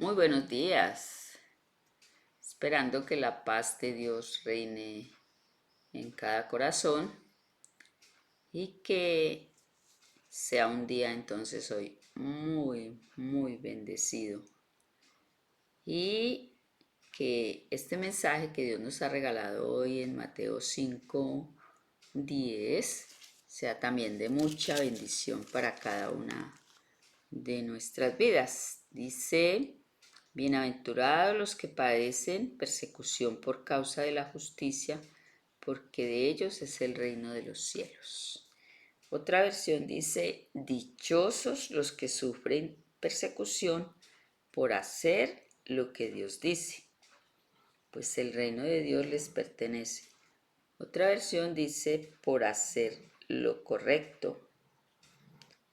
Muy buenos días, esperando que la paz de Dios reine en cada corazón y que sea un día entonces hoy muy bendecido y que este mensaje que Dios nos ha regalado hoy en Mateo 5:10 sea también de mucha bendición para cada una de nuestras vidas. Dice: bienaventurados los que padecen persecución por causa de la justicia, porque de ellos es el reino de los cielos. Otra versión dice: dichosos los que sufren persecución por hacer lo que Dios dice, pues el reino de Dios les pertenece. Otra versión dice: por hacer lo correcto.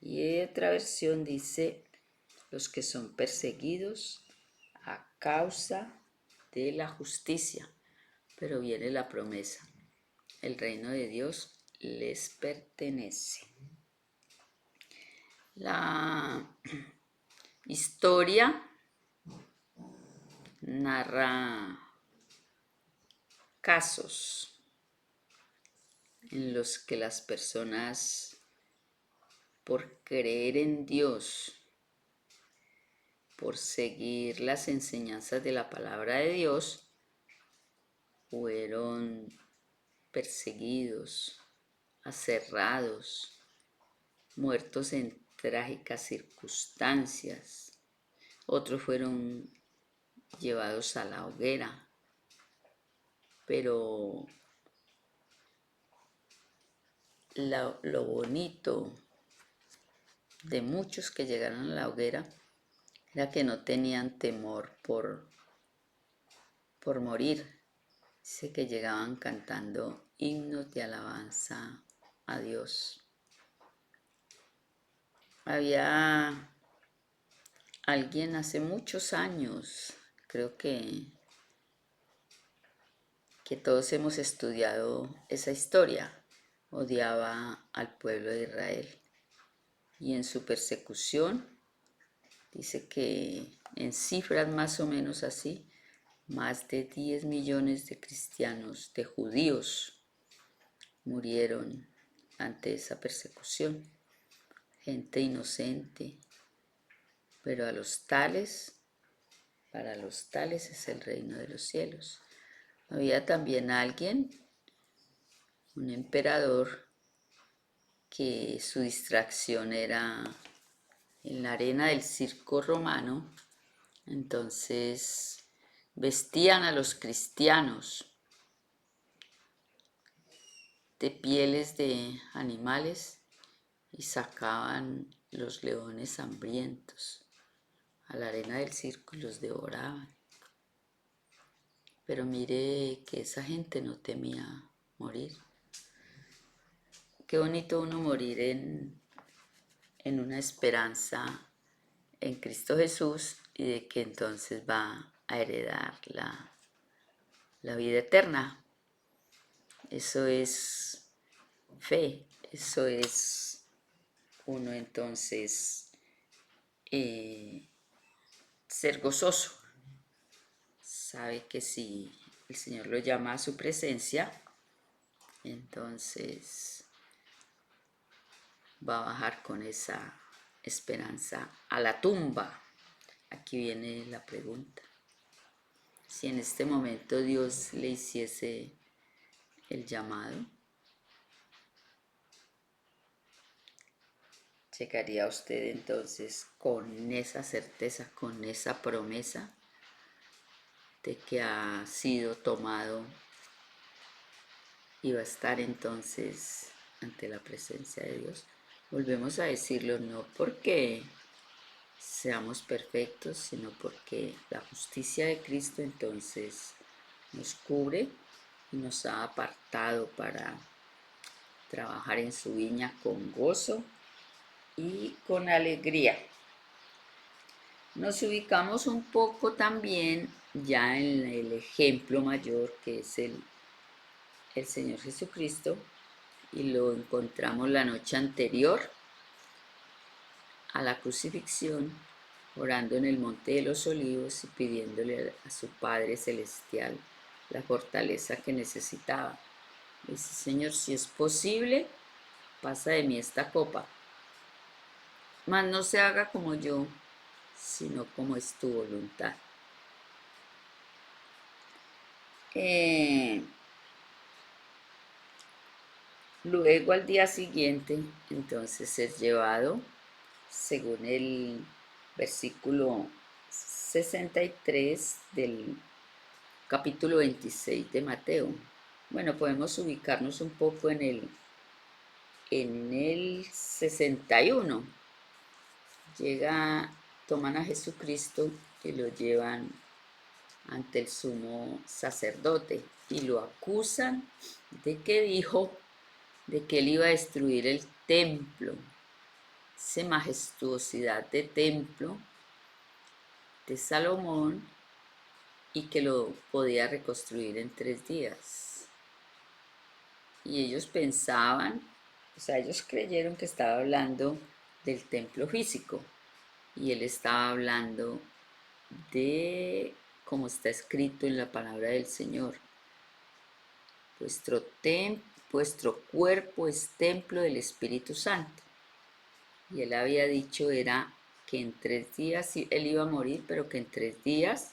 Y otra versión dice: los que son perseguidos a causa de la justicia. Pero viene la promesa: el reino de Dios les pertenece. La historia narra casos en los que las personas, por creer en Dios, por seguir las enseñanzas de la palabra de Dios, fueron perseguidos, aserrados, muertos en trágicas circunstancias. Otros fueron llevados a la hoguera. Pero lo bonito de muchos que llegaron a la hoguera era que no tenían temor por morir. Dice que llegaban cantando himnos de alabanza a Dios. Había alguien hace muchos años, creo que todos hemos estudiado esa historia, odiaba al pueblo de Israel. Y en su persecución, dice que en cifras más o menos así, más de 10 millones de cristianos, de judíos, murieron ante esa persecución. Gente inocente, pero para los tales es el reino de los cielos. Había también alguien, un emperador, que su distracción era en la arena del circo romano. Entonces vestían a los cristianos de pieles de animales y sacaban los leones hambrientos a la arena del circo y los devoraban. Pero mire que esa gente no temía morir. Qué bonito uno morir en una esperanza en Cristo Jesús y de que entonces va a heredar la vida eterna. Eso es fe, eso es uno entonces ser gozoso. Sabe que si el Señor lo llama a su presencia, entonces va a bajar con esa esperanza a la tumba. Aquí viene la pregunta: si en este momento Dios le hiciese el llamado, ¿llegaría usted entonces con esa certeza, con esa promesa de que ha sido tomado y va a estar entonces ante la presencia de Dios? Volvemos a decirlo, no porque seamos perfectos, sino porque la justicia de Cristo entonces nos cubre y nos ha apartado para trabajar en su viña con gozo y con alegría. Nos ubicamos un poco también ya en el ejemplo mayor que es el Señor Jesucristo, y lo encontramos la noche anterior a la crucifixión, orando en el Monte de los Olivos y pidiéndole a su Padre Celestial la fortaleza que necesitaba. Dice, Señor, si es posible, pasa de mí esta copa, mas no se haga como yo, sino como es tu voluntad. Luego al día siguiente, entonces es llevado, según el versículo 63 del capítulo 26 de Mateo. Bueno, podemos ubicarnos un poco en el 61. Toman a Jesucristo y lo llevan ante el sumo sacerdote y lo acusan de que dijo de que él iba a destruir el templo, esa majestuosidad de templo de Salomón, y que lo podía reconstruir en 3 días. Y ellos pensaban, o sea, ellos creyeron que estaba hablando del templo físico, y él estaba hablando de, como está escrito en la palabra del Señor, vuestro cuerpo es templo del Espíritu Santo. Y él había dicho era que en 3 días él iba a morir, pero que en 3 días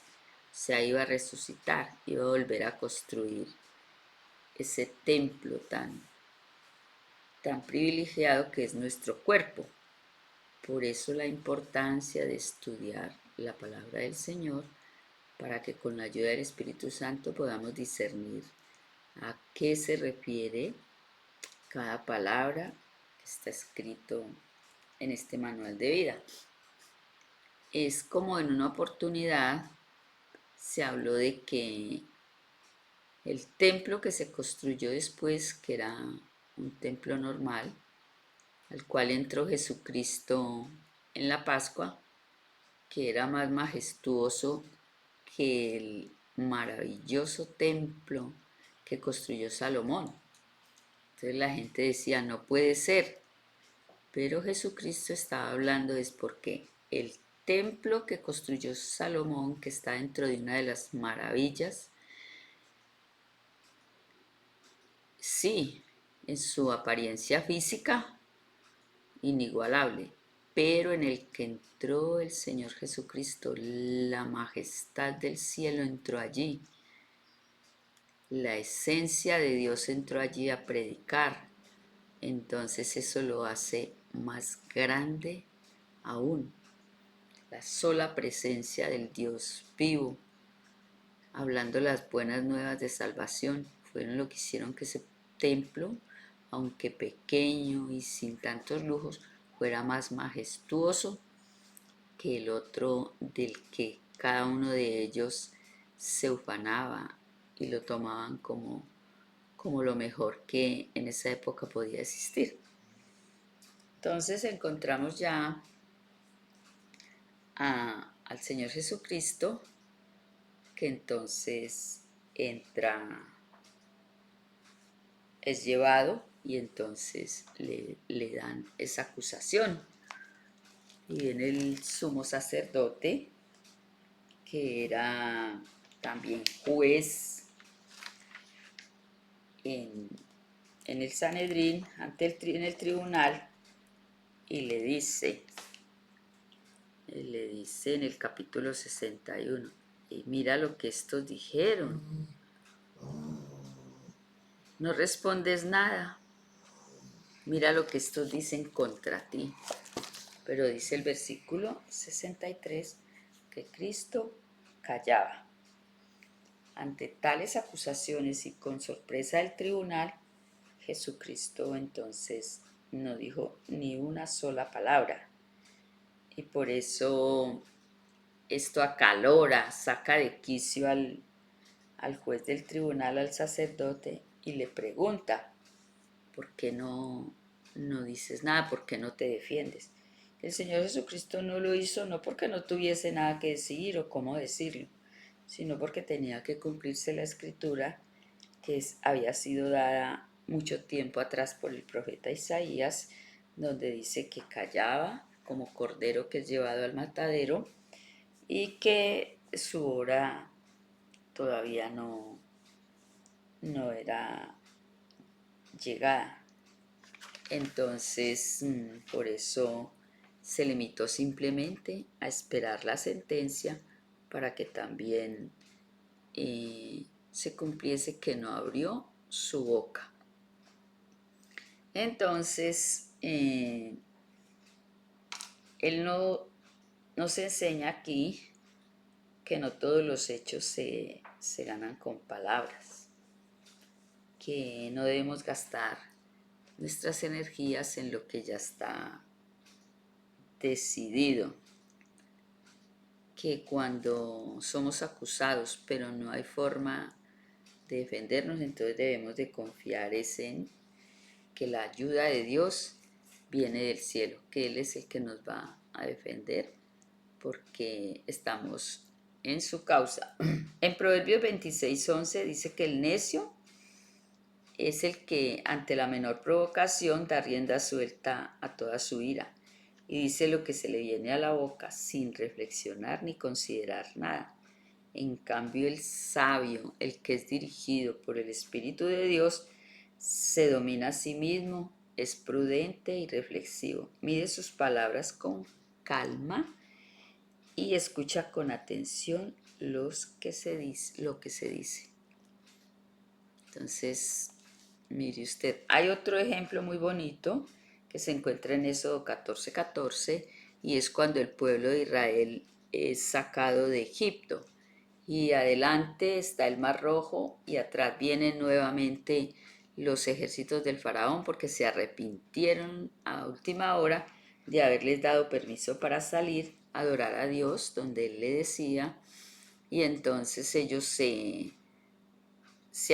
se iba a resucitar, iba a volver a construir ese templo tan privilegiado que es nuestro cuerpo. Por eso la importancia de estudiar la palabra del Señor, para que con la ayuda del Espíritu Santo podamos discernir a qué se refiere cada palabra que está escrito en este manual de vida. Es como en una oportunidad se habló de que el templo que se construyó después, que era un templo normal, al cual entró Jesucristo en la Pascua, que era más majestuoso que el maravilloso templo que construyó Salomón. Entonces la gente decía, no puede ser, pero Jesucristo estaba hablando es porque el templo que construyó Salomón, que está dentro de una de las maravillas, sí, en su apariencia física, inigualable, pero en el que entró el Señor Jesucristo, la majestad del cielo entró allí, la esencia de Dios entró allí a predicar. Entonces eso lo hace más grande aún. La sola presencia del Dios vivo, hablando las buenas nuevas de salvación, fueron lo que hicieron que ese templo, aunque pequeño y sin tantos lujos, fuera más majestuoso que el otro del que cada uno de ellos se ufanaba y lo tomaban como lo mejor que en esa época podía existir. Entonces encontramos ya al Señor Jesucristo, que entonces entra, es llevado, y entonces le dan esa acusación. Y viene el sumo sacerdote, que era también juez en el Sanedrín, en el tribunal, y le dice en el capítulo 61, y mira lo que estos dijeron, no respondes nada, mira lo que estos dicen contra ti. Pero dice el versículo 63 que Cristo callaba. Ante tales acusaciones y con sorpresa del tribunal, Jesucristo entonces no dijo ni una sola palabra. Y por eso esto acalora, saca de quicio al juez del tribunal, al sacerdote, y le pregunta, ¿por qué no dices nada? ¿Por qué no te defiendes? El Señor Jesucristo no lo hizo no porque no tuviese nada que decir o cómo decirlo, sino porque tenía que cumplirse la escritura que había sido dada mucho tiempo atrás por el profeta Isaías, donde dice que callaba como cordero que es llevado al matadero y que su hora todavía no era llegada. Entonces, por eso se limitó simplemente a esperar la sentencia para que también se cumpliese que no abrió su boca. Entonces, él nos enseña aquí que no todos los hechos se ganan con palabras, que no debemos gastar nuestras energías en lo que ya está decidido, que cuando somos acusados pero no hay forma de defendernos, entonces debemos de confiar en que la ayuda de Dios viene del cielo, que Él es el que nos va a defender porque estamos en su causa. En Proverbios 26:11 dice que el necio es el que ante la menor provocación da rienda suelta a toda su ira y dice lo que se le viene a la boca sin reflexionar ni considerar nada. En cambio, el sabio, el que es dirigido por el Espíritu de Dios, se domina a sí mismo, es prudente y reflexivo, mide sus palabras con calma y escucha con atención lo que se dice. Entonces, mire usted, hay otro ejemplo muy bonito que se encuentra en Éxodo 14:14 y es cuando el pueblo de Israel es sacado de Egipto y adelante está el Mar Rojo y atrás vienen nuevamente los ejércitos del faraón porque se arrepintieron a última hora de haberles dado permiso para salir a adorar a Dios donde él le decía, y entonces ellos se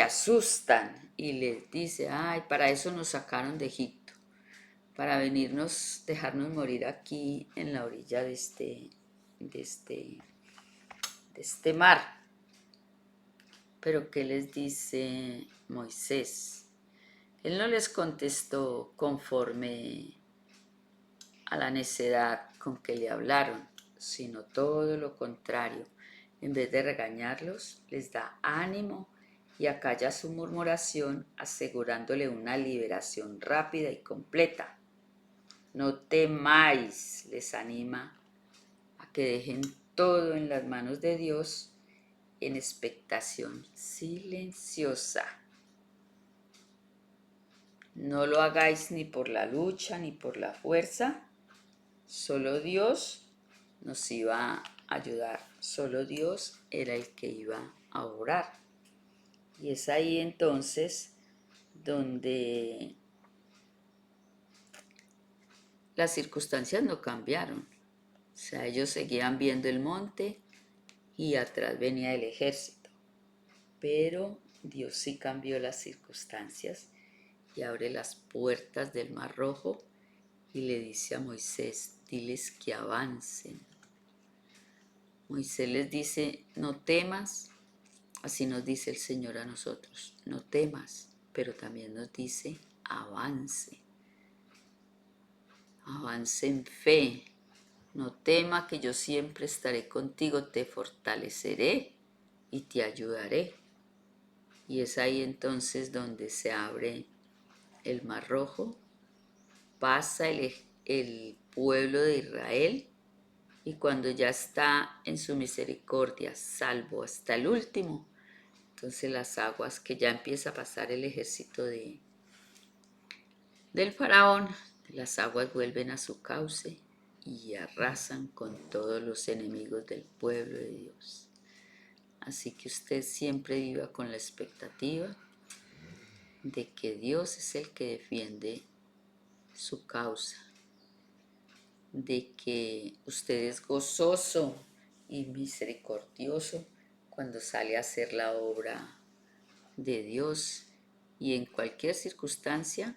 asustan y les dice, ay, para eso nos sacaron de Egipto, para venirnos, dejarnos morir aquí en la orilla de este mar. Pero ¿qué les dice Moisés? Él no les contestó conforme a la necedad con que le hablaron, sino todo lo contrario. En vez de regañarlos, les da ánimo y acalla su murmuración, asegurándole una liberación rápida y completa. No temáis, les anima a que dejen todo en las manos de Dios en expectación silenciosa. No lo hagáis ni por la lucha ni por la fuerza, solo Dios nos iba a ayudar, solo Dios era el que iba a orar. Y es ahí entonces donde las circunstancias no cambiaron. O sea, ellos seguían viendo el monte y atrás venía el ejército. Pero Dios sí cambió las circunstancias y abre las puertas del Mar Rojo y le dice a Moisés, diles que avancen. Moisés les dice, no temas, así nos dice el Señor a nosotros, no temas, pero también nos dice, avance. Avance en fe, no tema que yo siempre estaré contigo, te fortaleceré y te ayudaré. Y es ahí entonces donde se abre el Mar Rojo, pasa el pueblo de Israel y cuando ya está en su misericordia, salvo hasta el último, entonces las aguas que ya empieza a pasar el ejército del faraón, las aguas vuelven a su cauce y arrasan con todos los enemigos del pueblo de Dios. Así que usted siempre viva con la expectativa de que Dios es el que defiende su causa, de que usted es gozoso y misericordioso cuando sale a hacer la obra de Dios y en cualquier circunstancia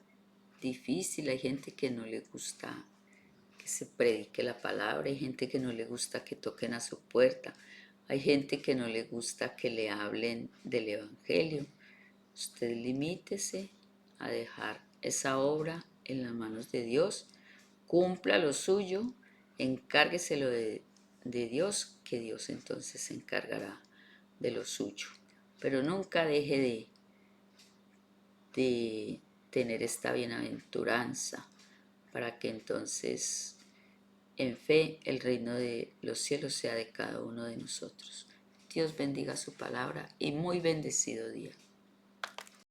difícil. Hay gente que no le gusta que se predique la palabra, hay gente que no le gusta que toquen a su puerta, hay gente que no le gusta que le hablen del evangelio. Usted limítese a dejar esa obra en las manos de Dios, cumpla lo suyo encárgueselo de Dios, que Dios entonces se encargará de lo suyo. Pero nunca deje de tener esta bienaventuranza para que entonces en fe el reino de los cielos sea de cada uno de nosotros. Dios bendiga su palabra y muy bendecido día.